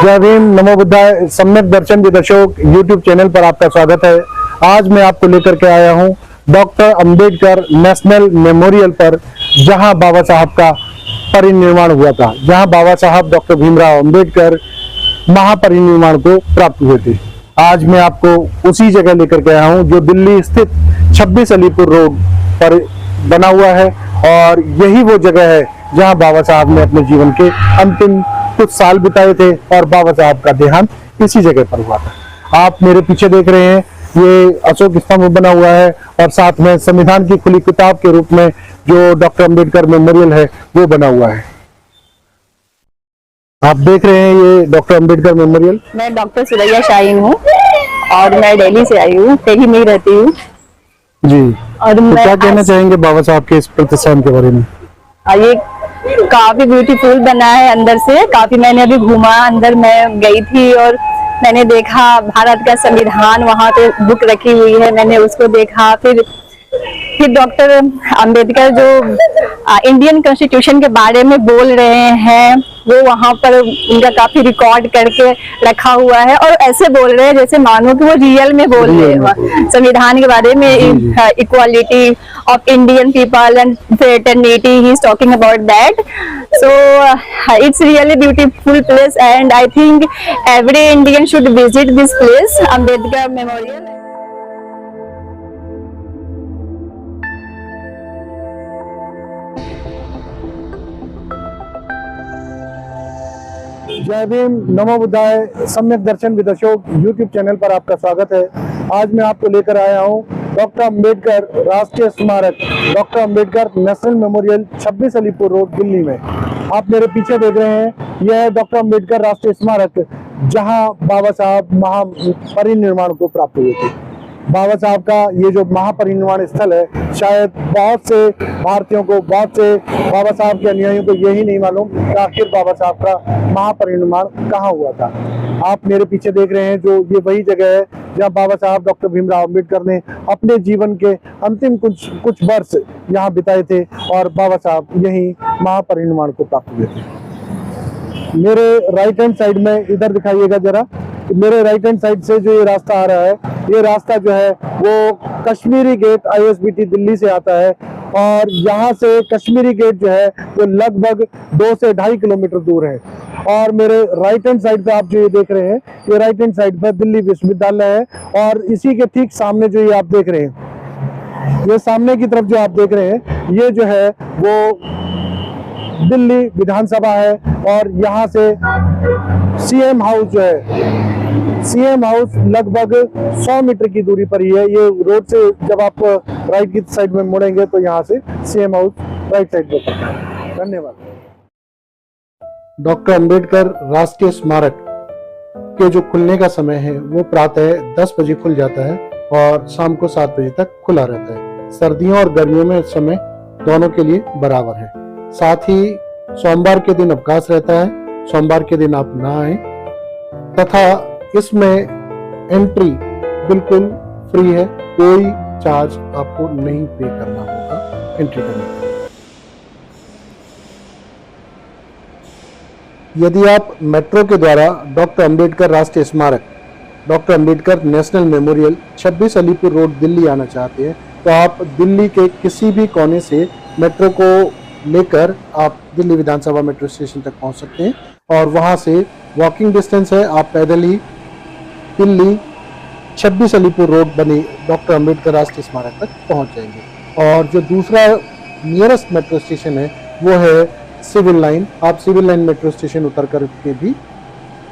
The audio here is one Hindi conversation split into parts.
जय भीम, नमो बुद्धाय। सम्यक दर्शन विद अशोक यूट्यूब चैनल पर आपका स्वागत है। आज मैं आपको लेकर के आया हूं डॉक्टर अंबेडकर नेशनल मेमोरियल पर, जहां बाबा साहब का परिनिर्वाण हुआ था, जहां बाबा साहब डॉक्टर भीमराव अंबेडकर महापरिनिर्वाण को प्राप्त हुए थे। आज मैं आपको उसी जगह लेकर के आया हूं जो दिल्ली स्थित 26 अलीपुर रोड पर बना हुआ है, और यही वो जगह है जहां बाबा साहब ने अपने जीवन के अंतिम कुछ साल बिताए थे, और बाबा साहब का देहांत इसी जगह पर हुआ था। आप मेरे पीछे देख रहे हैं, ये अशोक स्तंभ बना हुआ है, और साथ में संविधान की खुली किताब के रूप में जो डॉक्टर अंबेडकर मेमोरियल है वो बना हुआ है। आप देख रहे हैं ये डॉक्टर अंबेडकर मेमोरियल। मैं डॉक्टर सुरैया शाहीन हूँ और मैं दिल्ली से आई हूँ, दिल्ली में ही रहती हूँ जी। और तो मैं क्या कहना चाहेंगे बाबा साहब के इस प्रतिष्ठान के बारे में? ये काफी ब्यूटीफुल बना है अंदर से। काफी मैंने अभी घूमा, अंदर मैं गई थी और मैंने देखा भारत का संविधान वहाँ पे बुक रखी हुई है, मैंने उसको देखा। फिर डॉक्टर अंबेडकर जो इंडियन कॉन्स्टिट्यूशन के बारे में बोल रहे हैं वो वहाँ पर उनका काफी रिकॉर्ड करके रखा हुआ है, और ऐसे बोल रहे हैं जैसे मानो कि वो रियल में बोल रहे हैं संविधान के बारे में। Equality of Indian people and fraternity, he is talking about that. So it's really beautiful place and I think every Indian should visit this place, Ambedkar memorial. जय भीम, नमो बुद्धाय। सम्यक दर्शन विद अशोक यूट्यूब चैनल पर आपका स्वागत है। आज मैं आपको लेकर आया हूं डॉक्टर अंबेडकर राष्ट्रीय स्मारक, doctor Ambedkar national memorial, 26 Alipur road, Delhi में। आप मेरे पीछे देख रहे हैं, यह है डॉक्टर अंबेडकर राष्ट्रीय स्मारक, जहां बाबा साहब महापरिनिर्वाण को प्राप्त हुए थे। बाबा साहब का ये जो महापरिनिर्वाण स्थल है, शायद बहुत से भारतीयों को, बहुत से बाबा साहब के अनुयायियों को यही नहीं मालूम कि आखिर बाबा साहब का महापरिनिर्वाण कहाँ हुआ था। आप मेरे पीछे देख रहे हैं, जो ये वही जगह है जहाँ बाबा साहब डॉक्टर भीमराव अंबेडकर ने अपने जीवन के अंतिम कुछ वर्ष यहाँ बिताए थे, और बाबा साहब यही महापरिनिर्वाण को प्राप्त हुए थे। मेरे राइट हैंड साइड में, इधर दिखाइएगा जरा, मेरे राइट हैंड साइड से जो ये रास्ता आ रहा है, ये रास्ता जो है वो कश्मीरी गेट ISBT दिल्ली से आता है, और यहाँ से कश्मीरी गेट जो है वो लगभग 2 से 2.5 किलोमीटर दूर है। और मेरे राइट हैंड साइड पे आप जो ये देख रहे हैं, ये राइट हैंड साइड पे दिल्ली विश्वविद्यालय है, और इसी के ठीक सामने जो ये आप देख रहे हैं, ये सामने की तरफ जो आप देख रहे हैं, ये जो है वो दिल्ली विधानसभा है। और यहाँ से CM हाउस जो है, CM हाउस लगभग 100 मीटर की दूरी पर ही है। ये रोड से जब आप राइट की साइड में मुड़ेंगे तो यहाँ से CM हाउस राइट साइड पर पड़ता है। धन्यवाद। डॉक्टर अंबेडकर राष्ट्रीय स्मारक के जो खुलने का समय है वो प्रातः 10 बजे खुल जाता है और शाम को 7 बजे तक खुला रहता है। सर्दियों और गर्मियों में समय दोनों के लिए बराबर है। साथ ही सोमवार के दिन अवकाश रहता है, सोमवार के दिन आप ना आए, तथा इसमें एंट्री बिल्कुल फ्री है, कोई चार्ज आपको नहीं पे करना होगा एंट्री करने के लिए। यदि आप मेट्रो के द्वारा डॉक्टर अंबेडकर राष्ट्रीय स्मारक, doctor Ambedkar national memorial, 26 Alipur road, Delhi आना चाहते हैं, तो आप दिल्ली के किसी भी कोने से मेट्रो को लेकर आप दिल्ली विधानसभा मेट्रो स्टेशन तक पहुंच सकते हैं, और वहां से वॉकिंग डिस्टेंस है, आप पैदल ही दिल्ली 26 अलीपुर रोड बनी डॉक्टर अंबेडकर राष्ट्रीय स्मारक तक पहुंच जाएंगे। और जो दूसरा नियरेस्ट मेट्रो स्टेशन है वो है सिविल लाइन। आप सिविल लाइन मेट्रो स्टेशन उतर कर के भी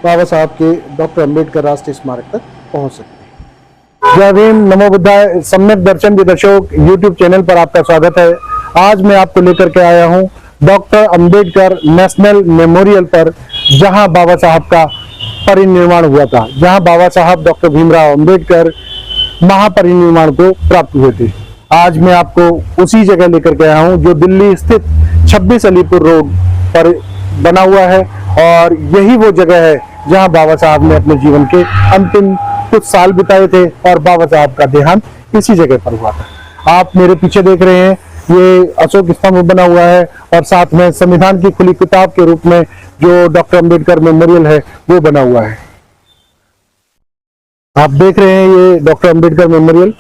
बाबा साहब के डॉक्टर अंबेडकर राष्ट्रीय स्मारक तक पहुंच सकते हैं। जय भीम, नमो बुद्धाय। सम्यक दर्शन विद अशोक यूट्यूब चैनल पर आपका स्वागत है। आज मैं आपको लेकर के आया हूं डॉक्टर अंबेडकर नेशनल मेमोरियल पर, जहां बाबा साहब का परिनिर्वाण हुआ था, जहां बाबा साहब डॉक्टर भीमराव अंबेडकर महापरिनिर्वाण को प्राप्त हुए थे। आज मैं आपको उसी जगह लेकर के आया हूं जो दिल्ली स्थित 26 अलीपुर रोड पर बना हुआ है, और यही वो जगह है जहां बाबा साहब ने अपने जीवन के अंतिम कुछ साल बिताए थे, और बाबा साहब का देहांत इसी जगह पर हुआ था। आप मेरे पीछे देख रहे हैं, ये अशोक स्तंभ बना हुआ है और साथ में संविधान की खुली किताब के रूप में जो डॉक्टर अंबेडकर मेमोरियल है वो बना हुआ है। आप देख रहे हैं ये डॉक्टर अंबेडकर मेमोरियल।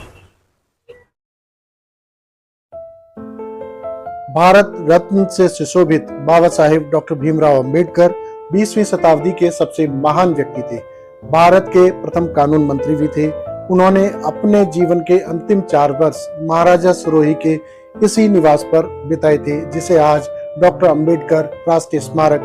भारत रत्न से सुशोभित बाबा साहेब डॉक्टर भीमराव अंबेडकर 20वीं शताब्दी के सबसे महान व्यक्ति थे। भारत के प्रथम कानून मंत्री भी थे। उन्होंने अपने जीवन के अंतिम 4 वर्ष महाराजा सिरोही के इसी निवास पर बिताए थे, जिसे आज डॉक्टर अंबेडकर राष्ट्रीय स्मारक,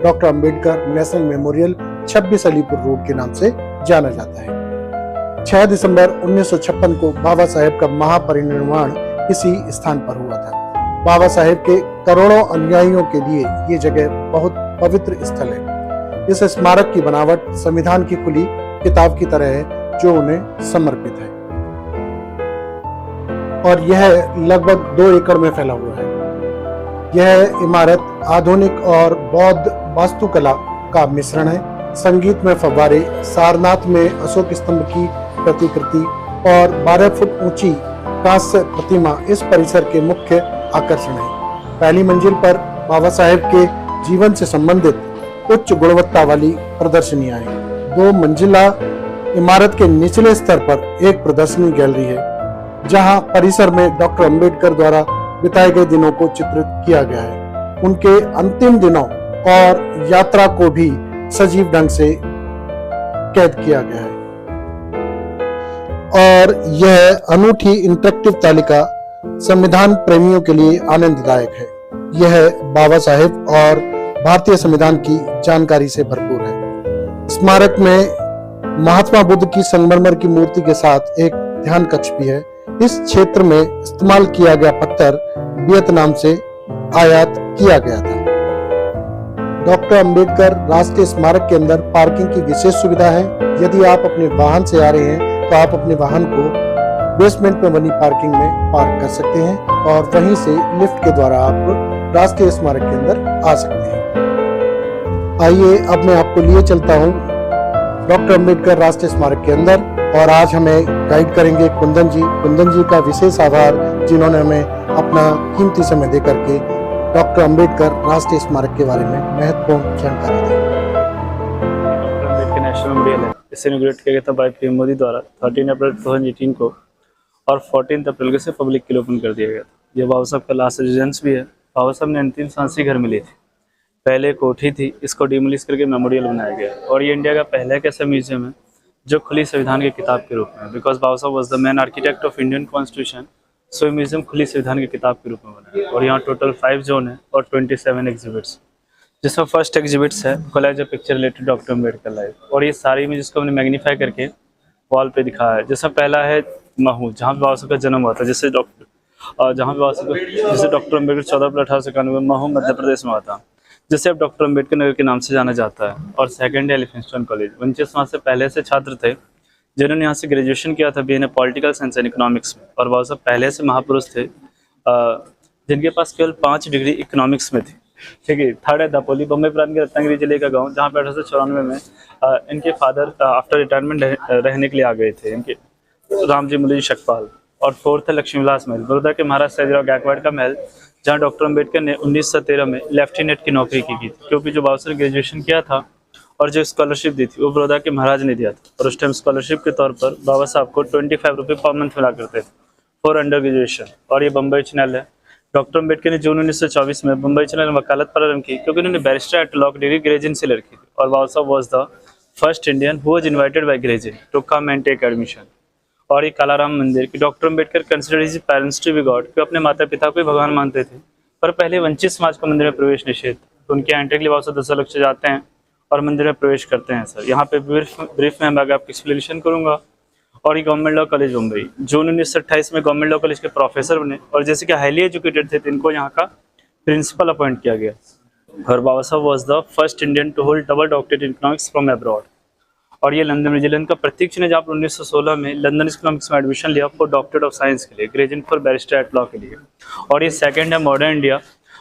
doctor Ambedkar national memorial 26 Alipur road के नाम से जाना जाता है। 6 दिसंबर 1956 को बाबा साहेब का महापरिनिर्वाण इसी स्थान पर हुआ था। बाबा साहेब के करोड़ों अनुयायियों के लिए ये जगह बहुत पवित्र स्थल है। इस स्मारक की बनावट संविधान की खुली किताब की तरह है जो उन्हें समर्पित है और यह लगभग 2 एकड़ में फैला हुआ है। यह इमारत आधुनिक और बौद्ध वास्तुकला का मिश्रण है। संगीत में फव्वारे, सारनाथ में अशोक स्तंभ की प्रतिकृति और 12 फुट ऊंची कांस्य प्रतिमा इस परिसर के मुख्य आकर्षण है। पहली मंजिल पर बाबा साहेब के जीवन से संबंधित उच्च गुणवत्ता वाली प्रदर्शनियां हैं। 2 मंजिला इमारत के निचले स्तर पर एक प्रदर्शनी गैलरी है, जहां परिसर में डॉक्टर अंबेडकर द्वारा बिताए गए दिनों को चित्रित किया गया है। उनके अंतिम दिनों और यात्रा को भी सजीव ढंग से कैद किया गया है और यह अनूठी इंटरेक्टिव तालिका संविधान प्रेमियों के लिए आनंददायक है। यह बाबा साहेब और भारतीय संविधान की जानकारी से भरपूर है। स्मारक में महात्मा बुद्ध की संगमरमर की मूर्ति के साथ एक ध्यान कक्ष भी है। इस क्षेत्र में इस्तेमाल किया गया पत्थर वियतनाम से आयात किया गया था। डॉक्टर अंबेडकर राष्ट्रीय स्मारक के अंदर पार्किंग की विशेष सुविधा है। यदि आप अपने वाहन से आ रहे हैं तो आप अपने वाहन को बेसमेंट में बनी पार्किंग में पार्क कर सकते हैं और वहीं से लिफ्ट के द्वारा आप राष्ट्रीय स्मारक के अंदर आ सकते हैं। आइए अब मैं आपको लिए चलता हूँ डॉक्टर अंबेडकर राष्ट्रीय स्मारक के अंदर और आज हमें गाइड करेंगे कुंदन जी। कुंदन जी का विशेष आभार जिन्होंने हमें अपना कीमती समय दे करके डॉक्टर अंबेडकर राष्ट्रीय स्मारक के बारे में महत्वपूर्ण जानकारी दी। डॉक्टर अंबेडकर नेशनल मेमोरियल है। इसे इनॉग्रेट किया गया था बाय पीएम मोदी द्वारा 13 अप्रैल 2018 को और 14 अप्रैल को इसे पब्लिक के लिए ओपन कर दिया गया था। यह बाबा साहब का लास्ट रेजिडेंस भी है। बाबा साहब ने अंतिम सांस ही घर में ली थी। पहले कोठी थी, इसको डिमोलिश करके मेमोरियल बनाया गया और ये इंडिया का पहला एक ऐसा म्यूजियम है जो खुली संविधान की किताब के रूप में, because Baba Saheb was the man architect of Indian constitution, so museum खुली संविधान की किताब के रूप में बना है। और यहाँ टोटल 5 जोन है और 27 एग्जिबिट्स, जिसमें फर्स्ट एग्जिबिट्स है college of picture related doctor Ambedkar life, और ये सारी इमेजेस को हमने मैग्नीफाई करके वॉल पे दिखाया है। जैसा पहला है महू, जहाँ पे बाबा साहब का जन्म हुआ था, जैसे डॉक्टर अंबेडकर 14 अप्रैल 1891 महू मध्य प्रदेश में हुआ था, जिसे अब डॉक्टर अंबेडकर नगर के नाम से जाना जाता है। और सेकंड है एलिफिंस्टन कॉलेज। वंचित समाज से पहले से छात्र थे जिन्होंने यहाँ से ग्रेजुएशन किया था BA political science and economics में, और बाबा साहब पहले से महापुरुष थे जिनके पास केवल 5 डिग्री इकोनॉमिक्स में थी। ठीक है। थर्ड है दापोली, बम्बई प्रांत के रत्नागिरी जिले का गांव, जहाँ पे 1894 में इनके फादर आफ्टर रिटायरमेंट रहने के लिए आ गए थे, इनके रामजी मुली शकपाल। और फोर्थ है लक्ष्मी विलास महल, बड़ौदा के महाराज सयाजीराव गायकवाड़ का महल, जहाँ डॉक्टर अंबेडकर ने 1913 में लेफ्टिनेंट की नौकरी की थी, क्योंकि जो बाबा साहब ने ग्रेजुएशन किया था और जो स्कॉलरशिप दी थी वो बड़ौदा के महाराज ने दिया था। और उस टाइम स्कॉलरशिप के तौर पर बाबा साहब को 25 रुपये पर मंथ मिला करते थे फॉर अंडर ग्रेजुएशन। और ये बम्बई चैनल है। डॉक्टर अंबेडकर ने जून 1924 में मुंबई चैनल में वकालत प्रारंभ की, क्योंकि उन्होंने barrister at law degree Gray's Inn से लड़की थी। और Baba Saheb was the first Indian who was invited by Gray's Inn to come and take admission. और ये कालाराम मंदिर की doctor Ambedkar considered his parents to be god, कि अपने माता पिता को भगवान मानते थे, पर पहले वंचित समाज को मंदिर में प्रवेश निषेध, तो उनके एंट्री के लिए बाबा साहब 10 लक्ष्य जाते हैं और मंदिर में प्रवेश करते हैं। सर यहाँ पे ब्रीफ में मैं आपकी एक्सप्लेनेशन करूँगा। और ये गवर्नमेंट लॉ कॉलेज मुंबई, जून 1928 में गवर्नमेंट लॉ कॉलेज के प्रोफेसर बने, और जैसे कि हाईली एजुकेटेड थे तो इनको यहाँ का प्रिंसिपल अपॉइंट किया गया। और Baba Saheb was the first Indian to hold double doctorate in economics from abroad. और ये लंदन न्यूजीलैंड का प्रतीक चिन्ह, जहाँ पर 1916 में लंदन इकोनॉमिक्स में एडमिशन लिया फॉर डॉक्टरेट ऑफ साइंस के लिए, graduate for barrister at law के लिए। और ये सेकंड है मॉडर्न इंडिया।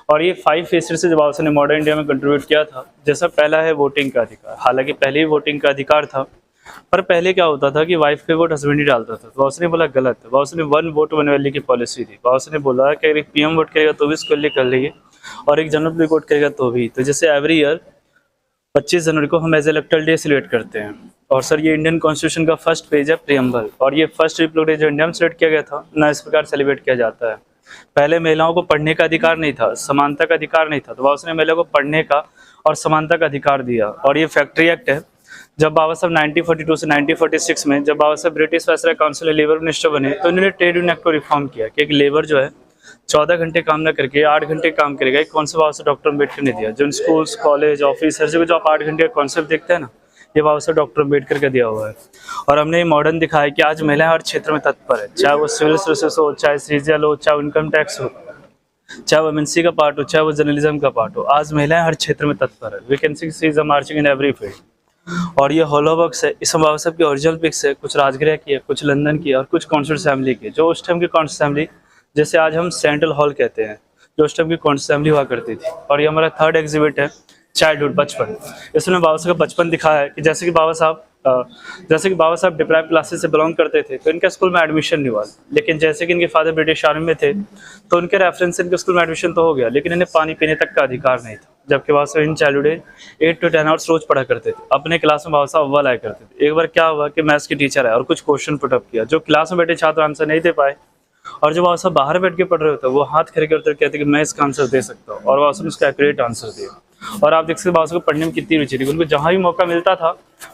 और ये 5 फेसेस से जब बाबा साहब ने मॉडर्न इंडिया में कंट्रीब्यूट किया था। जैसा पहला है वोटिंग का अधिकार, हालांकि पहले ही वोटिंग का अधिकार था, पर पहले क्या होता था कि वाइफ के वोट हस्बैंड ही डालता था, तो उसने बोला गलत है। उसने 1 वोट 1 वैल्यू की पॉलिसी थी। उसने बोला कि अगर एक पीएम वोट करेगा तो भी इसके लिए कर लेंगे और एक जनरल भी वोट करेगा तो भी। तो जैसे एवरी ईयर 25 जनवरी को हम एज इलेक्टोरल डे सेलिब्रेट करते हैं। और सर ये इंडियन कॉन्स्टिट्यूशन का फर्स्ट पेज है, प्रीएम्बल, और ये फर्स्ट रिपब्लिक डे जो इंडिया में सेलिब्रेट किया गया था ना, इस प्रकार सेलिब्रेट किया जाता है। पहले महिलाओं को पढ़ने का अधिकार नहीं था, समानता का अधिकार नहीं था, तो उसने महिला को पढ़ने का और समानता का अधिकार दिया। और ये फैक्ट्री एक्ट है। जब बाबा साहब 1942 से 1946 में जब बाबा साहब British viceroy council labour minister बने तो उन्होंने ट्रेड यूनियन एक्ट को रिफॉर्म किया कि एक लेबर जो है 14 घंटे काम ना करके 8 घंटे काम करेगा। एक कॉन्सेप्ट बाबा साहब डॉक्टर अम्बेडकर ने दिया। जो स्कूल्स, कॉलेज, ऑफिस, हर जगह जो आप 8 घंटे का कॉन्सेप्ट देखते हैं ना, ये बाबा साहब डॉक्टर अम्बेडकर का दिया हुआ है। और हमने ये मॉडर्न दिखाया कि आज महिलाएं हर क्षेत्र में तत्पर है, चाहे वो सिविल सर्विसेज हो, चाहे सीजीएल हो, चाहे इनकम टैक्स हो, चाहे वो एमएनसी का पार्ट हो, चाहे वो जर्नलिज्म का पार्ट हो। आज महिलाएं हर क्षेत्र में तत्पर है। Vacancy see is marching in every field. और ये हॉलो बॉक्स है, इसमें बाबा साहब की ओरिजिनल पिक्स है, कुछ राजगृह की है, कुछ लंदन की है और कुछ कॉन्स्टिट्यूट असेंबली की, जो उस टाइम की कॉन्स्टिट्यूट असेंबली जैसे आज हम सेंट्रल हॉल कहते हैं, जो उस टाइम की कॉन्स्टिट्यूट असेंबली हुआ करती थी। और ये हमारा 3rd एग्जिबिट है, चाइल्डहुड, बचपन। इसमें बाबा साहब का बचपन दिखाया है कि जैसे कि बाबा साहब डिप्राइव क्लासेस से बिलोंग करते थे तो इनका स्कूल में एडमिशन नहीं हुआ, लेकिन जैसे कि इनके फादर ब्रिटिश आर्मी में थे तो उनके रेफरेंस से इनके स्कूल में एडमिशन तो हो गया, लेकिन इन्हें पानी पीने तक का अधिकार नहीं था। जबकि बाबा साहब इन चाइल्डहुड 8 to 10 आवर्स रोज पढ़ा करते थे। अपने क्लास में बाबा साहब अव्वल आया करते थे। एक बार क्या हुआ कि मैथ्स की टीचर है और कुछ क्वेश्चन पुटअप किया, जो क्लास में बैठे छात्र आंसर नहीं दे पाए, और जो बाबा साहब बाहर बैठ के पढ़ रहे होते वो हाथ खड़े करते कहते कि मैं इसका आंसर दे सकता हूँ, और बाबा साहब उसका एक्यूरेट आंसर दिया। और आप देख सकते बाबा साहब को पढ़ने में कितनी रुचि थी। उनको जहाँ भी मौका मिलता था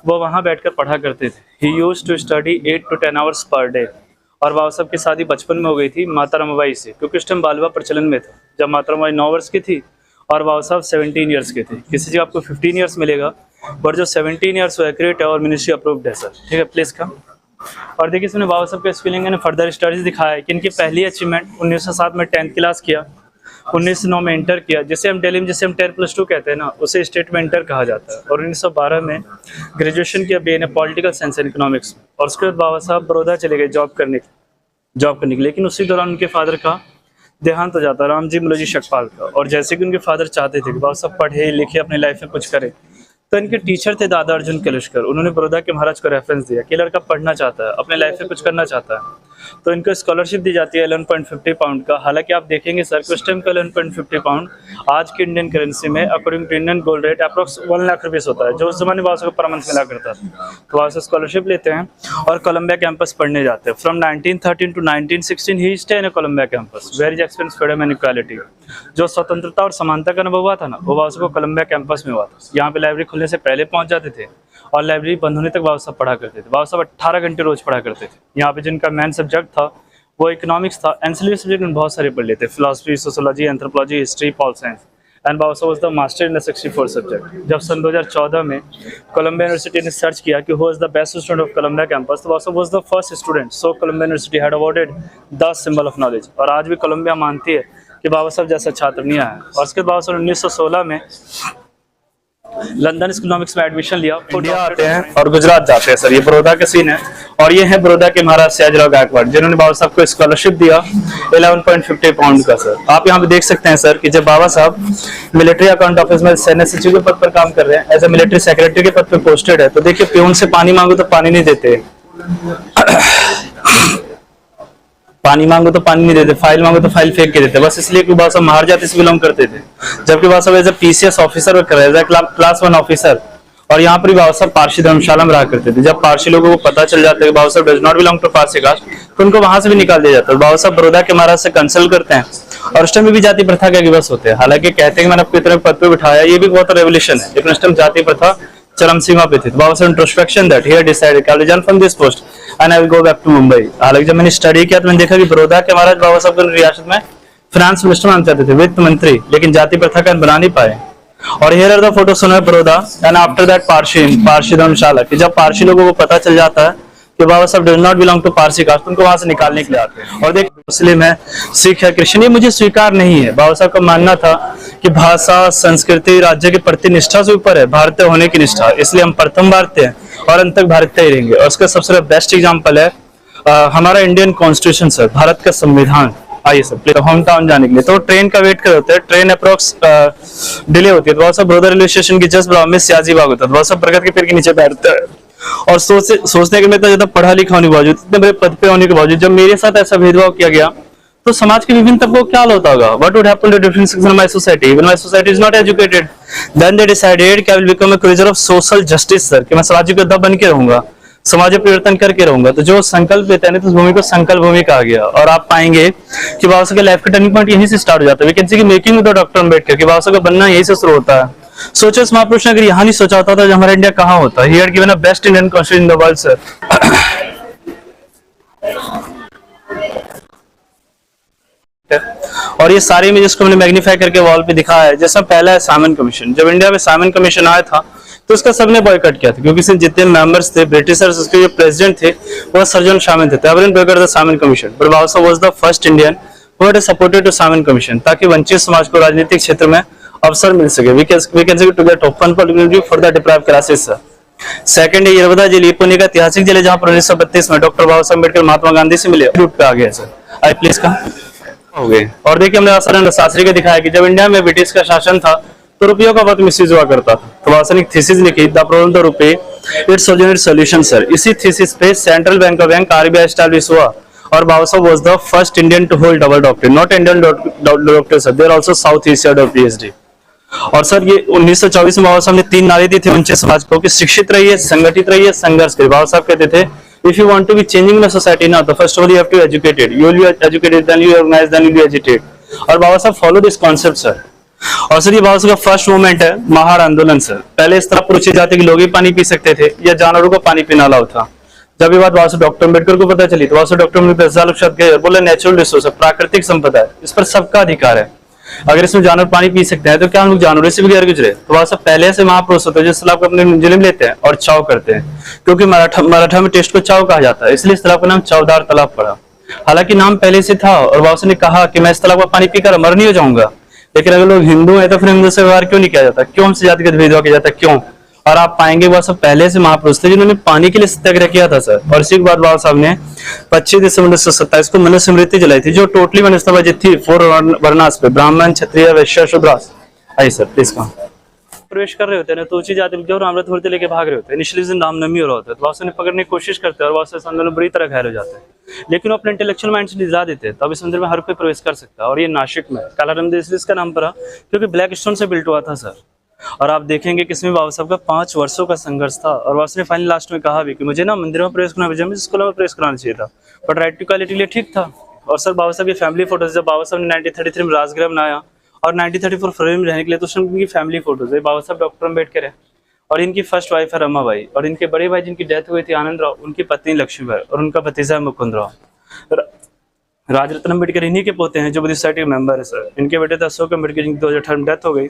वो वहाँ बैठकर पढ़ा करते थे। He used to study 8 to 10 hours per day. और बाबा साहब की शादी बचपन में हो गई थी माता रमाबाई से, क्योंकि उस टाइम बाल विवाह प्रचलन में था। जब माता रमाबाई 9 वर्ष की थी और बाबा साहब 17 ईयर्स के थे। किसी जगह आपको 15 ईयर्स मिलेगा, बट जो 17 ईयर्स वो एक्यूरेट है और मिनिस्ट्री अप्रूव्ड है सर। ठीक है, प्लीज कम। और देखिए इसमें बाबा साहब के स्किलिंग ने फर्दर स्टडीज दिखाया है कि इनकी पहली अचीवमेंट 1907 में 10th क्लास किया, 1909 में इंटर किया, जिसे हम दिल्ली में 10+2 कहते हैं ना, उसे स्टेट में इंटर कहा जाता है। और 1912 में ग्रेजुएशन किया BA in political science and economics में। और उसके बाद बाबा साहब बड़ौदा चले गए जॉब करने के लिए, लेकिन उसी दौरान उनके फादर का देहांत हो जाता है, रामजी मुलोजी शकपाल का। और जैसे कि उनके फादर चाहते थे कि बाबा साहब पढ़े लिखे अपने लाइफ में कुछ करें, तो इनके टीचर थे दादा अर्जुन कलुष्कर। उन्होंने बड़ौदा के महाराज को रेफरेंस दिया कि लड़का पढ़ना चाहता है, अपने लाइफ में कुछ करना चाहता है, तो इनको स्कॉलरशिप दी जाती है 11.50 पाउंड का। हालांकि आप देखेंगे सर कि उस टाइम का 11.50 पाउंड आज की इंडियन करेंसी में according to Indian gold rate approx 1 lakh rupees होता है, जो उस जमाने बाबा साहब को पर मंथ मिला करता था। तो वहाँ से स्कॉलरशिप लेते हैं और कोलंबिया कैंपस पढ़ने जाते हैं। From 1913 to 1916 he stay in Columbia campus where is experience freedom and equality. जो स्वतंत्रता और समानता का अनुभव हुआ था ना, वो बाबा साहब को कोलंबिया कैंपस में हुआ था। यहाँ पे लाइब्रेरी खुलने से पहले पहुंच जाते थे और लाइब्रेरी बंद होने तक बाबा साहब पढ़ा करते थे। बाबा साहब 18 घंटे रोज पढ़ा करते थे। यहाँ पे जिनका मेन सब्जेक्ट था वो इकोनॉमिक्स था। एंसिलरी सब्जेक्ट में बहुत सारे पढ़ लेते, philosophy, sociology, anthropology, history, pol science. And Baba Saheb was the master in the 64 subject. जब सन 2014 में कोलंबिया यूनिवर्सिटी ने सर्च किया कि who is the best student of Columbia campus, तो Baba Saheb was the first student, so Columbia university had awarded the symbol of knowledge. और आज भी कोलंबिया मानती है कि बाबा साहब जैसा छात्र नहीं आया। और उसके बाद बाबा साहब 1916 में लंदन इकोनॉमिक्स में एडमिशन लिया। इंडिया आते हैं और गुजरात जाते हैं सर। ये बड़ौदा का सीन है। और ये है बड़ौदा के महाराज सयाजीराव गायकवाड़, जिन्होंने बाबा साहब को स्कॉलरशिप दिया 11.50 पाउंड का सर। आप यहाँ पे देख सकते हैं सर कि जब बाबा साहब मिलिट्री अकाउंट ऑफिस में सैन्य सचिव के पद पर काम कर रहे हैं, एज ए मिलिट्री सेक्रेटरी के पद पर पोस्टेड है, तो देखिए प्यून से पानी मांगो तो पानी नहीं देते, पानी मांगो तो पानी नहीं देते, फाइल मांगो तो फाइल फेंक के देते, बस इसलिए कि बाबा साहब महार जाति से बिलोंग करते थे। जबकि बाबा साहब एज ए पीसीएस ऑफिसर कर रहे थे, क्लास 1 ऑफिसर। और यहाँ पर बाबा साहब पारसी धर्मशाला में रहा करते थे। जब पारसी लोगों को पता चल जाता है कि Baba Saheb does not belong to Parsi caste, तो उनको वहां से भी निकाल दिया जाता है। बाबा साहब बड़ौदा के महाराज से कंसल्ट करते हैं और उस टाइम में भी जाति प्रथा के दिवस होते हैं। हालांकि कहते हैं कि मैंने आपको इतने पद पे बिठाया, ये भी बहुत रेवोल्यूशन है, लेकिन उस टाइम जाति प्रथा चरम सीमा पे थी। तो Baba Saheb introspection that he had decided I will resign from this post and I will go back to Mumbai. हालांकि जब मैंने स्टडी किया तो मैंने देखा कि बड़ौदा के महाराज बाबा साहब को रियासत में फाइनेंस मिनिस्टर मानना चाहते थे, वित्त मंत्री, लेकिन जाति प्रथा का बना नहीं पाए। और here are the photos of Baroda and after that Parsi धर्मशाला, कि जब पारसी लोगों को पता चल जाता है कि Baba Saheb does not belong to Parsi caste, उनको वहां से निकालने के लिए आते हैं। और देख मुस्लिम है, सिख है, क्रिश्चियन, ये मुझे स्वीकार नहीं है। बाबा साहब का मानना था कि भाषा, संस्कृति, राज्य के प्रति निष्ठा से ऊपर है भारतीय होने की निष्ठा, इसलिए हम प्रथम भारतीय हैं और अंत तक भारतीय ही रहेंगे। और उसका सबसे बेस्ट एग्जाम्पल है हमारा इंडियन कॉन्स्टिट्यूशन सर, भारत का संविधान। आइए सर प्लीज होम टाउन जाने के लिए तो ट्रेन का वेट कर होते हैं, ट्रेन अप्रोक्स डिले होती है। तो बाबा साहब बड़ौदा रेलवे स्टेशन की जस्ट बराबर में सयाजी बाग होता है। बाबा साहब बरगद के पेड़ के नीचे बैठते हैं और सोचने के मैं इतना ज्यादा पढ़ा लिखा होने के बावजूद, इतने बड़े पद पे होने के बावजूद जब मेरे साथ ऐसा भेदभाव किया गया तो समाज के विभिन्न तबकों को क्या हाल होता होगा? What would happen to different sections of my society when my society is not educated? Then they decided कि I will become a crusader of social justice sir, कि मैं सामाजिक योद्धा बन के रहूंगा, समाज में परिवर्तन करके रहूंगा। तो जो संकल्प लेते हैं तो उस भूमि को संकल्प भूमि कहा गया। और आप पाएंगे कि बाबा साहब के लाइफ का टर्निंग पॉइंट यहीं से स्टार्ट हो जाता है। वी कैन सी कि मेकिंग विद डॉक्टर अम्बेडकर, कि बाबा साहब का बनना यहीं से शुरू होता है। सोचो इस महापुरुष ने अगर यहाँ नहीं सोचा होता तो हमारा इंडिया कहाँ होता? He had given a best Indian constitution in the world sir। और ये सारे इमेजेस को मैंने मैग्नीफाई करके वॉल पे दिखाया है। जैसा पहला है साइमन कमीशन। जब इंडिया में साइमन कमीशन आया था तो उसका सबने बॉयकॉट किया था, क्योंकि इसमें जितने मेंबर्स थे ब्रिटिशर्स, उसके जो प्रेसिडेंट थे वो सर्जन शामिल थे। Everyone boycott the Simon commission, but Baba Saheb was the first Indian who had supported to Simon commission, ताकि वंचित समाज को राजनीतिक क्षेत्र में अवसर मिल सके। We can say to get open political for the deprived classes sir. Second है यरवदा जेल, ये पुणे का ऐतिहासिक जेल है जहां पर 1932 में डॉक्टर बाबा साहब अम्बेडकर महात्मा गांधी से मिले। रूट पे आ गया सर। आई प्लीज का हो गए। और देखिए हमने आसारानंद शास्त्री का दिखाया कि जब इंडिया में ब्रिटिश का शासन था तो रुपयों का बहुत मिसयूज हुआ करता था। तो बाबा ने एक थीसिस लिखी, the problem the rupee its solution sir. इसी थीसिस पे सेंट्रल बैंक का बैंक आरबीआई एस्टैब्लिश हुआ और Baba Saheb was the first Indian to hold double doctorate, not Indian doctor sir, there also South Asia और पीएचडी। और सर ये 1924 में बाबा साहब ने 3 नारे दी थी वंचित समाज को कि शिक्षित रहिए, संगठित रहिए, संघर्ष करिए। बाबा साहब कहते थे if you want to be changing the society now, तो first of all you have to educate it, you will be educated, then you organize, then you will be agitate। और बाबा साहब follow this concept सर। और सर ये बाबा साहब का फर्स्ट मूवमेंट है महार आंदोलन सर। पहले इस तरह परिचित जाति के लोग ही पानी पी सकते थे या जानवरों को पानी पीना अलाउ था। जब ये बात बाबा साहब डॉक्टर अम्बेडकर को पता चली तो बाबा साहब डॉक्टर अम्बेडकर 10 साल गए और बोले नेचुरल रिसोर्स है, प्राकृतिक संपदा है, इस पर सबका अधिकार है। अगर इसमें जानवर पानी पी सकते हैं तो क्या हम लोग जानवरों से भी गैर गुजरे? तो वहां सब पहले से महापुरुष होते हैं जो इस तालाब को अपने जुलम लेते हैं और चाव करते हैं, क्योंकि मराठा में टेस्ट को चाव कहा जाता है, इसलिए इस तालाब का नाम चावदार तालाब पड़ा। हालांकि नाम पहले से था और बाबा ने कहा कि मैं इस तालाब का पानी पीकर अमर नहीं हो जाऊंगा। लेकिन अगर लोग हिंदू है तो फिर हिंदू से व्यवहार क्यों नहीं किया जाता? क्यों हमसे जातिगत भेदभाव किया जाता? क्यों? और आप पाएंगे वह सब पहले से महापुरुष थे जिन्होंने पानी के लिए सत्याग्रह किया था सर। और इसी के बाद बाबा साहब ने 25 दिसंबर 1927 को मनुस्मृति जलाई थी, जो टोटली मनुस्मृति थी 4 वर्णास पे, ब्राह्मण, क्षत्रिय, वैश्य, शूद्रास। आइए सर प्लीज कहा प्रवेश कर रहे होते हैं तो ऊंची जाति के अमृत होते लेके भाग रहे होते हैं। इनिशियली रामनवमी हो रहा होता है तो बाबा ने पकड़ने की कोशिश करते हैं और बाबा आंदोलन बुरी तरह घायल हो जाते हैं, लेकिन वो अपने इंटेलेक्चुअल माइंड से निजा देते हैं। तो अब इस मंदिर में हर कोई प्रवेश कर सकता है। और ये नासिक में काला मंदिर इसका नाम पड़ा क्योंकि ब्लैक स्टोन से बिल्ट हुआ था सर। और आप देखेंगे कि इसमें बाबा साहब का 5 वर्षों का संघर्ष था। और बाबा ने फाइनल लास्ट में कहा भी कि मुझे ना मंदिर में प्रवेश करना, मुझे स्कूल में प्रवेश कराना चाहिए था, बट राइट टू इक्वालिटी के लिए ठीक था। और सर बाबा साहब की फैमिली फोटोज, जब बाबा साहब ने 1933 में राजगृह बनाया और 1934 फरवरी में रहने के लिए, तो उसमें उनकी फैमिली फोटोज है। बाबा साहब डॉक्टर अम्बेडकर है और इनकी फर्स्ट वाइफ है रमाबाई, और इनके बड़े भाई जिनकी डेथ हुई थी आनंद राव, उनकी पत्नी लक्ष्मीबाई, और उनका भतीजा है मुकुंद राव। राजरत्न अम्बेडकर इन्हीं के पोते हैं जो बुद्धिस्ट सोसाइटी के मेंबर है सर। इनके बेटे थे अशोक अम्बेडकर जिनकी 2018 में डेथ हो गई।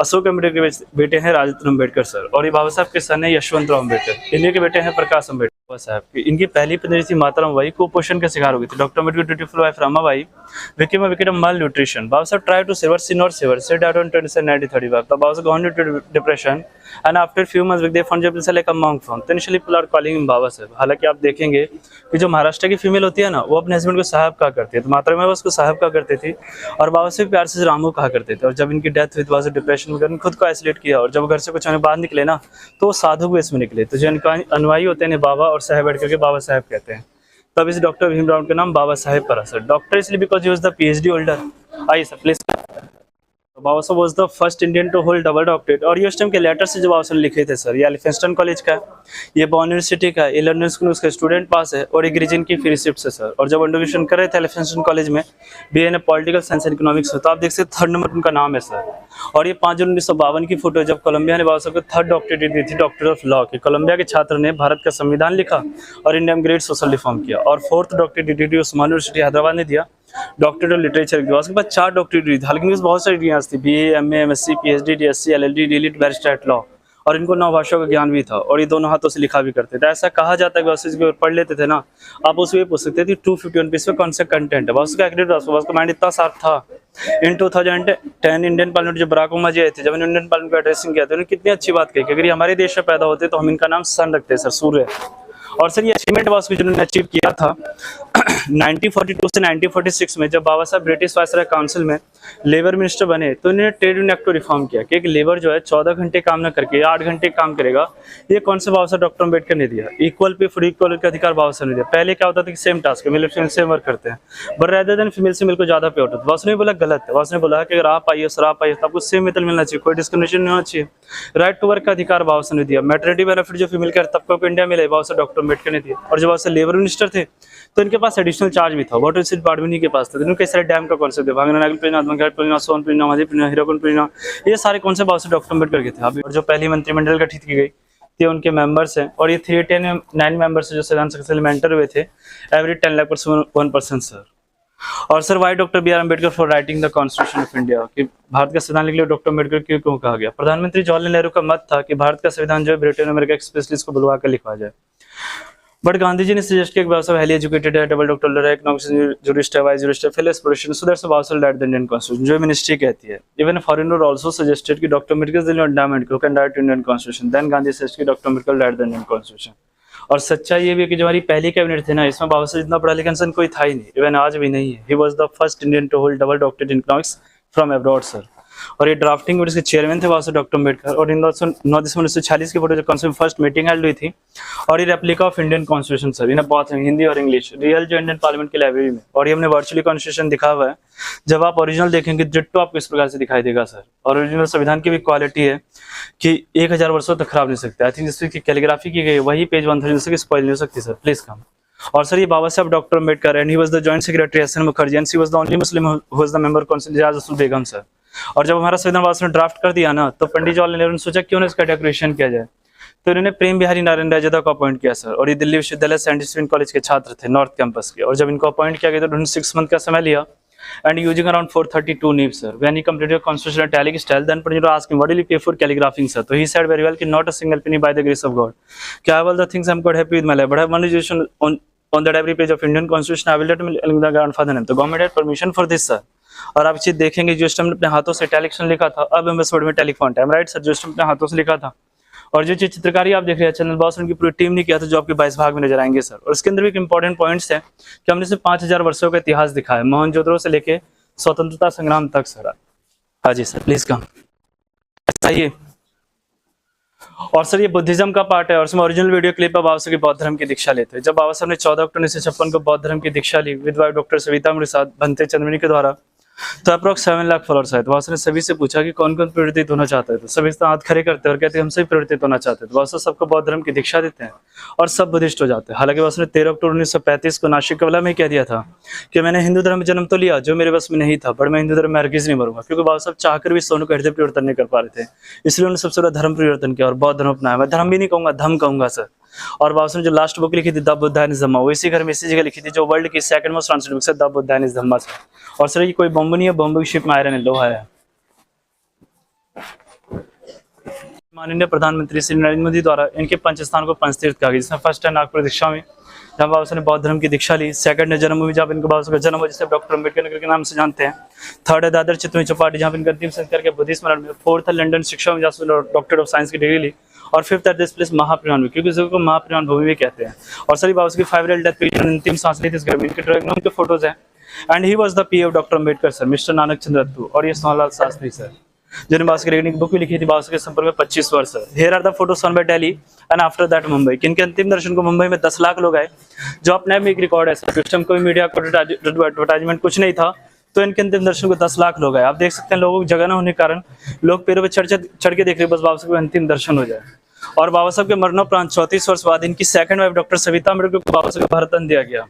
अशोक अम्बेडकर के बेटे हैं राजरत्न अम्बेडकर सर। और ये बाबा साहब के सन है यशवंत राव अम्बेडकर, इन्हीं के बेटे हैं प्रकाश अम्बेडकर बाबा साहब की। इनकी पहली पत्नी थी माता रमाबाई, कुपोषण का शिकार हो गई थी। Doctor Ambedkar beautiful wife Ramabai became a victim of malnutrition. Baba Sahib tried to save her, she not save her. She died on 1935. The Baba Sahib gone into depression, and after a few months they found himself like a monk from. Then initially people are calling him Baba Sahib. हालांकि आप देखेंगे कि जो महाराष्ट्र की फीमेल होती है ना, वो अपने हस्बैंड को साहब कहा करती है, तो माता रमाबाई उसको साहब कहा करती थी और बाबा साहब प्यार से रामू कहा करते थे। और जब इनकी डेथ हुई तो बाबा साहब डिप्रेशन में गए, खुद को आइसोलेट किया, और जब घर से कुछ बाहर निकले ना तो वो साधु वेश में निकले। तो जो इनका अनुयायी होते हैं बाबा और साहब बैठ करके बाबा साहब कहते हैं। तब इस डॉक्टर भीमराव का नाम बाबा साहेब पड़ा सर। डॉक्टर इसलिए because he was the PhD holder. आइए sir please. Baba Saheb was the first Indian to hold double doctorate. और ये उस टाइम के लेटर से जो बाबा साहब लिखे थे सर, ये एलिफिंस्टन कॉलेज का है, ये बॉर्न यूनिवर्सिटी का, ये लंदन स्कूल उसका स्टूडेंट पास है, और ये गिरिजन की फ्री शिफ्ट है सर। और जब अंडरग्रेजुएशन कर रहे थे एलिफिंस्टन कॉलेज में BA in political science and economics में, तो आप देख सकते 3rd नंबर उनका नाम है सर। और ये 5 जून 1952 की फोटो, जब कोलंबिया ने बाबा साहब को 3rd डॉक्टरेट दी थी, डॉक्टर ऑफ लॉ की। कोलंबिया के छात्र ने भारत का संविधान लिखा और इंडिया में ग्रेट सोशल रिफॉर्म किया। और 4th doctorate degree Usman university Hyderabad ने दिया, डॉक्टरेट ऑफ लिटरेचर की। उसके बाद 4 डॉक्टरेट डिग्री थी, हालांकि बहुत सारी डिग्रियां थी, BA, MA, MSc, PhD, DSc, LLD, DLitt, barrister at law. और इनको 9 भाषाओं का ज्ञान भी था और ये दोनों हाथों से लिखा भी करते थे। ऐसा कहा जाता है कि बस पढ़ लेते थे ना, आप उसमें पूछ सकते थे 251 पीस में कौन सा कंटेंट है। बस उसका एक्रेडिट उसका माइंड इतना शार्प था। इन 2010 इंडियन पार्लियामेंट जब बराक ओबामा जी आए थे, जब इंडियन पार्लियामेंट को एड्रेसिंग किया था, उन्होंने कितनी अच्छी बात कही कि अगर हमारे देश में पैदा होते तो हम इनका नाम सन रखते सर, सूर्य। और सर ये अचीवमेंट बाबा साहब जिन्होंने अचीव किया था 1942 से 1946 में, जब बाबा साहब ब्रिटिश वायसराय काउंसिल में लेबर मिनिस्टर बने, तो इन्होंने ट्रेड यूनियन एक्ट को रिफॉर्म किया कि एक लेबर जो है 14 घंटे काम ना करके 8 घंटे काम करेगा। ये कौन सा बाबा साहब डॉक्टर अम्बेडकर ने दिया। इक्वल पे फॉर इक्वल का अधिकार बाबा साहब ने दिया। पहले क्या होता था कि सेम टास्क है, मेल फीमेल सेम वर्क करते हैं, बट रेदर देन फीमेल से मेल को ज्यादा पे होता था। बाबा साहब ने बोला गलत है। बाबा साहब ने बोला कि अगर आप आइए सर आप आइए तो आपको सेम वेतन मिलना चाहिए, कोई डिस्क्रिमिनेशन नहीं होना चाहिए। राइट टू वर्क का अधिकार बाबा साहब ने दिया। मैटरनिटी बेनिफिट जो फीमेल का तबको को इंडिया में ले, बाबा साहब डॉक्टर अम्बेडकर ने दिया। और जब बाबा साहब लेबर मिनिस्टर थे तो इनके पास एडिशनल चार्ज भी था, वाटर रिसोर्स डिपार्टमेंट के पास था। कई सारे डैम का कॉन्सेप्ट है, भांगना नागल परियोजना, आदमघाट परियोजना, सोन परियोजना, माधी परियोजना, हीराकुंड परियोजना, ये सारे कॉन्सेप्ट बाबा साहब डॉक्टर अम्बेडकर के थे। और जो पहली मंत्रिमंडल गठित की गई थी उनके मेंबर्स हैं, और ये 389 मेंबर्स जो संविधान सभा से मेंटर हुए थे, एवरी 10 लाख पर 1% सर। और sir why doctor B R Ambedkar for writing the constitution of India, कि भारत का संविधान लिखने के लिए डॉक्टर अम्बेडकर क्यों कहा गया। प्रधानमंत्री जवाहरलाल नेहरू का मत था कि भारत का संविधान जो है ब्रिटेन अमेरिका स्पेशलिस्ट को बुलवा कर लिखवा जाए, बट गांधी जी ने सजेस्ट किया कि बाबा साहब हाईली एजुकेटेड है, डबल डॉक्टर है, इकोनॉमिक्स जूरिस्ट है, वाइस जूरिस्ट है, fail aspiration, so that's Baba Saheb write the Indian constitution, जो मिनिस्ट्री कहती है। इवन फॉरेनर आल्सो सजेस्टेड कि doctor Ambedkar is the endowment who can write Indian constitution, then Gandhi suggest कि doctor Ambedkar write the Indian constitution. और सच्चाई ये भी है कि जो हमारी पहली कैबिनेट थी ना, इसमें बाबा साहब जितना पढ़ा लिखा इंसान कोई था ही नहीं, इवन आज भी नहीं है। He was the first Indian to hold double doctorate in economics from abroad sir. और ये ड्राफ्टिंग बोर्ड के चेयरमैन थे बाबा साहब डॉक्टर अम्बेडकर। और इन 9 दिसंबर 1946 की फोटो जो कॉन्स्टिट्यूशन फर्स्ट मीटिंग हेल्ड हुई थी, और ये replica of Indian constitution sir, इन्हें बहुत हिंदी और इंग्लिश रियल जो इंडियन पार्लियामेंट की लाइब्रेरी में। और ये हमने वर्चुअली कॉन्स्टिट्यूशन दिखा हुआ है, जब आप ओरिजिनल देखेंगे डिट्टो आपको इस प्रकार से दिखाई देगा सर। और ओरिजिनल संविधान की भी क्वालिटी है कि 1000 वर्षों तक खराब नहीं सकते। आई थिंक जिसकी कैलीग्राफी की गई वही पेज 130 से स्पॉइल नहीं हो सकती सर, प्लीज कम। और सर ये Baba Saheb doctor Ambedkar and he was the joint secretary S N Mukherjee and she was the only Muslim who was the member council Riaz Asul Begum sir. और जब हमारा संविधान बाबा साहब ने ड्राफ्ट कर दिया ना, तो पंडित जवाहरलाल नेहरू ने सोचा क्यों ना इसका डेकोरेशन किया जाए, तो इन्होंने प्रेम बिहारी नारायण राजदा को अपॉइंट किया सर। और ये दिल्ली विश्वविद्यालय सेंट स्टीफन कॉलेज के छात्र थे, नॉर्थ कैंपस के। और जब इनको अपॉइंट किया गया तो उन्होंने 6 मंथ का समय लिया and using around 432 nibs sir. When he completed constitution italic style, then Pandit asked him what will you pay for calligraphing sir. So he said very well कि not a single penny by the grace of God. कि I have all the things I'm quite happy with my life, but I have one reservation on that every page of Indian constitution I will let me the grandfather name. तो government had permission for this sir. और आप चीज देखेंगे जो स्टम्प अपने हाथों से इटैलिक लिखा था, अब एमएस वर्ड में इटैलिक फॉन्ट है, राइट सर, जो स्टम्प अपने हाथों से लिखा था। और जो चीज चित्रकारी आप देख रहे हैं चंदन बाबा साहब की पूरी टीम ने किया था, जो आपके 22 भाग में नजर आएंगे सर। और इसके अंदर भी एक इंपॉर्टेंट पॉइंट्स है कि हमने सिर्फ 5000 वर्षों का इतिहास दिखाया, मोहनजोदड़ो से लेके स्वतंत्रता संग्राम तक सर। हाँ जी सर, प्लीज कम आइए। और सर ये बुद्धिज्म का पार्ट है, और इसमें ओरिजिनल वीडियो क्लिप है बाबा साहब की बौद्ध धर्म की दीक्षा लेते हैं। जब बाबा साहब ने 14 अक्टूबर 1956 को बौद्ध धर्म की दीक्षा ली विद वाइफ डॉक्टर सविता प्रसाद भंते चंद्रमणि के द्वारा, तो अप्रोक्स 7 लाख फॉलोअर्स आए। तो बाबा साहब ने सभी से पूछा कि कौन कौन परिवर्तित होना चाहते हैं, तो सभी हाथ खड़े करते हैं और कहते हैं हम सभी परिवर्तित होना चाहते हैं। तो बाबा साहब सबको बौद्ध धर्म की दीक्षा देते हैं और सब बुद्धिस्ट हो जाते हैं। हालांकि बाबा साहब ने 13 अक्टूबर 1935 को नासिक कबला में कह दिया था कि मैंने हिंदू धर्म में जन्म तो लिया जो मेरे बस में नहीं था, पर मैं हिंदू धर्म में हरगिज नहीं मरूंगा, क्योंकि बाबा साहब चाहकर भी सोनू का हृदय परिवर्तन नहीं कर पा रहे थे। इसलिए उन्होंने सबसे बड़ा धर्म परिवर्तन किया और बौद्ध धर्म अपनाया। मैं धर्म भी नहीं कहूंगा, धम कहूंगा सर। और बाबा साहब ने जो लास्ट बुक लिखी थी द बुद्धा एंड हिज धम्मा, वो इसी घर में इसी जगह लिखी थी, जो वर्ल्ड की सेकंड मोस्ट ट्रांसलेटेड बुक है द बुद्धा एंड हिज धम्मा से। और सर ये कोई बम नहीं है, बम की शिप में आयरन है, लोहा है। माननीय प्रधानमंत्री श्री नरेंद्र मोदी द्वारा इनके पंच स्थान को पंचतीर्थ कहा गया, जिसमें फर्स्ट है नागपुर दीक्षा में जहाँ बाबा साहब ने बौद्ध धर्म की दीक्षा ली। सेकंड है जन्मभूमि जहाँ इनको बाबा साहब का जन्म हुआ, जिसे डॉक्टर अम्बेडकर नगर के नाम से जानते हैं। थर्ड है दादर चितौनी चौपाटी जहाँ इनका अंतिम संस्कार के बुद्धिस्ट स्मरण में। फोर्थ है लंदन शिक्षा में जहाँ डॉक्टर ऑफ साइंस की डिग्री ली। और फिफ्थ है दिस प्लेस महाप्रियान में, क्योंकि इसको महाप्रियान भूमि भी कहते हैं। और सभी बाबा की फाइनल डेथ पे अंतिम सांस ली थी इस घर में, इनके ड्राइंग उनके फोटोज हैं। And he was the P of doctor Ambedkar sir, mister Nanak Chandra Rattu. और ये सोहनलाल शास्त्री सर, जिन्होंने बाबा की रेगनिंग बुक भी लिखी थी बाबा के संपर्क में 25 वर्ष sir. Here are the photos sun by Delhi and after that Mumbai. इनके अंतिम दर्शन को मुंबई में 10 लाख लोग आए, जो अपने आप में एक रिकॉर्ड है सर। उस टाइम कोई मीडिया को एडवर्टाइजमेंट कुछ नहीं था, तो इनके अंतिम दर्शन को 10 लाख लोग आए। आप देख सकते हैं लोगों की जगह न होने के कारण लोग पैरों पर चढ़ के देख रहे बस बाबा साहब के अंतिम दर्शन हो जाए। और बाबा साहब के मरणोपरांत 34 वर्ष बाद इनकी second wife doctor Savita Ambedkar को बाबा साहब को भारत रत्न दिया गया।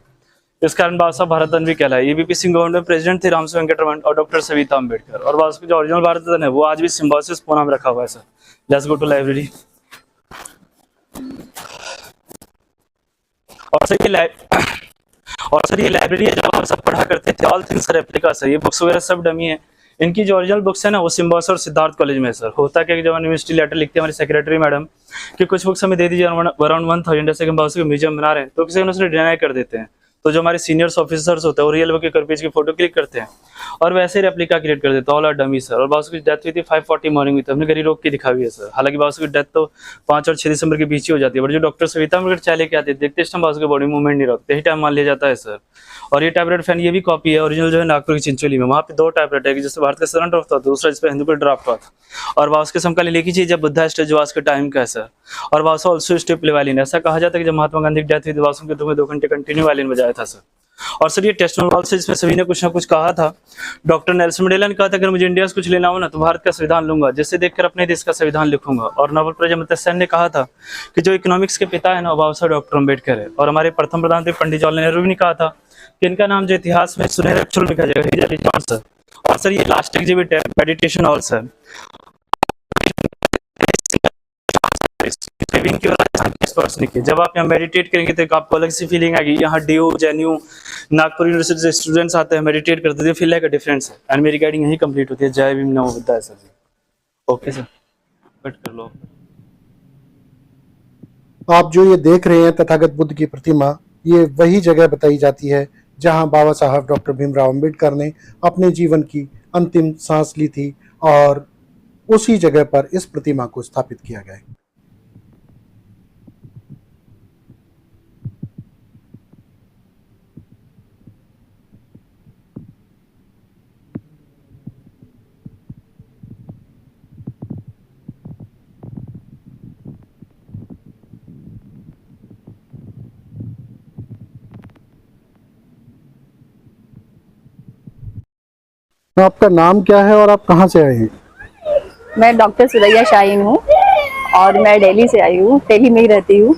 इस कारण बाबा साहब भारत रत्न भी कहलाए। एबीपी सिंह गवर्नमेंट में प्रेसिडेंट थे रामस्वामी वेंकटरमण और डॉक्टर सविता अम्बेडकर। और बाबा साहब का जो ओरिजिनल भारत रत्न है वो आज भी सिम्बोसिस पुणे में रखा हुआ है sir. Let's go to library. और सर ये लाइब्रेरी है जहाँ हम सब पढ़ा करते थे। ऑल थिंग्स रेप्लिका सर, ये बुक्स वगैरह सब डमी है। इनकी जो ओरिजिनल बुक्स है ना वो सिम्बोसिस और सिद्धार्थ कॉलेज में है सर। होता क्या कि जब यूनिवर्सिटी लेटर लिखते हैं हमारी सेक्रेटरी मैडम कि कुछ बुक्स हमें दे दीजिए अराउंड 1000, जैसे कि हम बाबा साहब के म्यूजियम बना रहे हैं, तो किसी उसने डिनाई कर देते हैं। तो जो हमारे सीनियर्स ऑफिसर्स होते हैं वो रियल के पेज की फोटो क्लिक करते हैं और वैसे रेप्लिका क्रिएट कर देते हैं, ऑल आर डमी सर। और बाबा की डेथ हुई थी 5:40 मॉर्निंग में, हमने गरीब रोग की दिखा हुई है सर। हालांकि बाबा की डेथ तो 5 और 6 दिसंबर के बीच ही हो जाती है, बट जो डॉक्टर सविता अम्बेडकर चाय लेके आते देखते इस टाइम बाबा की बॉडी मूवमेंट नहीं रखते, यही टाइम मान लिया जाता है सर। और ये टैबलेट फैन ये भी कॉपी है, ओरिजिनल जो है नागपुर की चिंचोली में, वहाँ पे 2 टैबलेट है, जिससे भारत का सरेंडर ड्राफ्ट था, दूसरा जिसपे हिंदू का ड्राफ्ट हुआ था। और बाबा के समकालीन लिखी चीज जब बुद्धा स्टेजवास के टाइम का है सर। और बाबा ऑल्सो स्टेप वायलिन, ऐसा कहा जाता है कि जब महात्मा गांधी की डेथ हुई तो बाबा के दो में 2 घंटे कंटिन्यू वायलिन बजाया था सर। और सर ये टेस्टिमोनियल से जिसमें सभी ने कुछ ना कुछ कहा था। डॉक्टर नेल्सन मंडेला ने कहा था अगर मुझे इंडिया से कुछ लेना हो ना तो भारत का संविधान लूंगा, जिससे देखकर अपने देश का संविधान लिखूंगा। और नोबेल प्राइज अमर्त्य सेन ने कहा था कि जो इकोनॉमिक्स के पिता है ना बाबा साहब डॉक्टर अम्बेडकर है। और हमारे प्रथम प्रधानमंत्री पंडित जवाहरलाल नेहरू ने कहा था कि इनका नाम जो इतिहास में सुनहरे अक्षरों में लिखा जाएगा सर। और सर ये लास्ट एग्जिबिट है मेडिटेशन हॉल सर, जब आप यहाँ मेडिटेट करेंगे तो आपको अलग सी फीलिंग आएगी। यहाँ डीयू जेएनयू नागपुर यूनिवर्सिटी से स्टूडेंट्स आते हैं मेडिटेट करते हैं, फील लाइक अ डिफरेंस है। एंड मेरी गाइडिंग यहीं कंप्लीट होती है। जय भीम नमो बुद्धाय सर जी। ओके सर, कट कर लो। आप जो ये देख रहे हैं तथागत बुद्ध की प्रतिमा, ये वही जगह बताई जाती है जहां बाबा साहब डॉक्टर भीमराव अंबेडकर ने अपने जीवन की अंतिम सांस ली थी, और उसी जगह पर इस प्रतिमा को स्थापित किया गया है। तो आपका नाम क्या है और आप कहाँ से आए हैं? मैं डॉक्टर सुरैया शाहीन हूँ और मैं दिल्ली से आई हूँ, दिल्ली में ही रहती हूँ।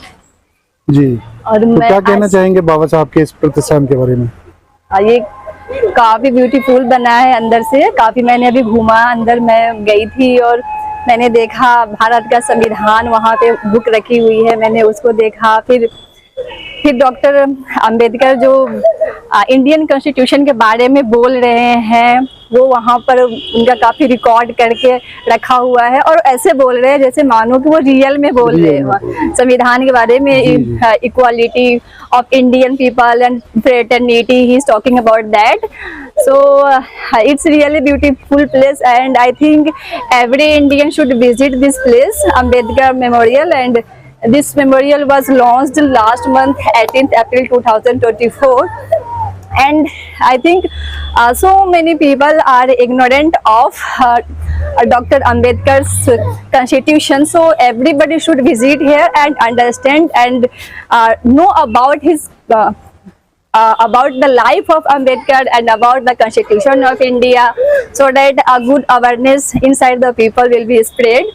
जी, और तो मैं क्या कहना चाहेंगे बाबा साहब के इस प्रतिष्ठान के बारे में? ये काफी ब्यूटीफुल बना है अंदर से, काफी मैंने अभी घूमा, अंदर मैं गई थी और मैंने देखा भारत का संविधान वहाँ पे बुक रखी हुई है, मैंने उसको देखा। फिर डॉक्टर अंबेडकर जो इंडियन कॉन्स्टिट्यूशन के बारे में बोल रहे हैं वो वहाँ पर उनका काफी रिकॉर्ड करके रखा हुआ है, और ऐसे बोल रहे हैं जैसे मानो कि वो रियल में बोल रहे हैं संविधान के बारे में। Equality of Indian people and fraternity, he is talking about that. So it's really beautiful place, and I think every Indian should visit this place, Ambedkar Memorial. And this memorial was launched last month, 18th April 2024. And I think so many people are ignorant of Dr. Ambedkar's constitution, so everybody should visit here and understand and know about his about the life of Ambedkar and about the Constitution of India, so that a good awareness inside the people will be spread.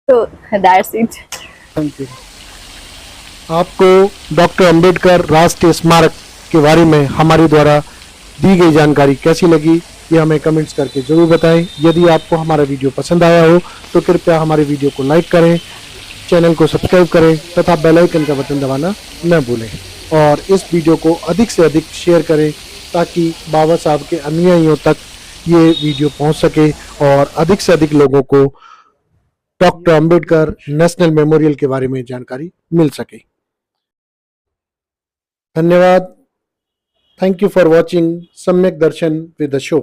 So that's it. Thank you. आपको डॉक्टर अंबेडकर राष्ट्रीय स्मारक के बारे में हमारे द्वारा दी गई जानकारी कैसी लगी, ये हमें कमेंट्स करके जरूर बताएं। यदि आपको हमारा वीडियो पसंद आया हो तो कृपया हमारे वीडियो को लाइक करें, चैनल को सब्सक्राइब करें तथा बेल आइकन का बटन दबाना न भूलें। और इस वीडियो को अधिक से अधिक शेयर करें ताकि बाबा साहब के अनुयायियों तक ये वीडियो पहुंच सके और अधिक से अधिक लोगों को डॉक्टर अंबेडकर नेशनल मेमोरियल के बारे में जानकारी मिल सके। धन्यवाद। थैंक यू फॉर वॉचिंग सम्यक दर्शन विद द शो।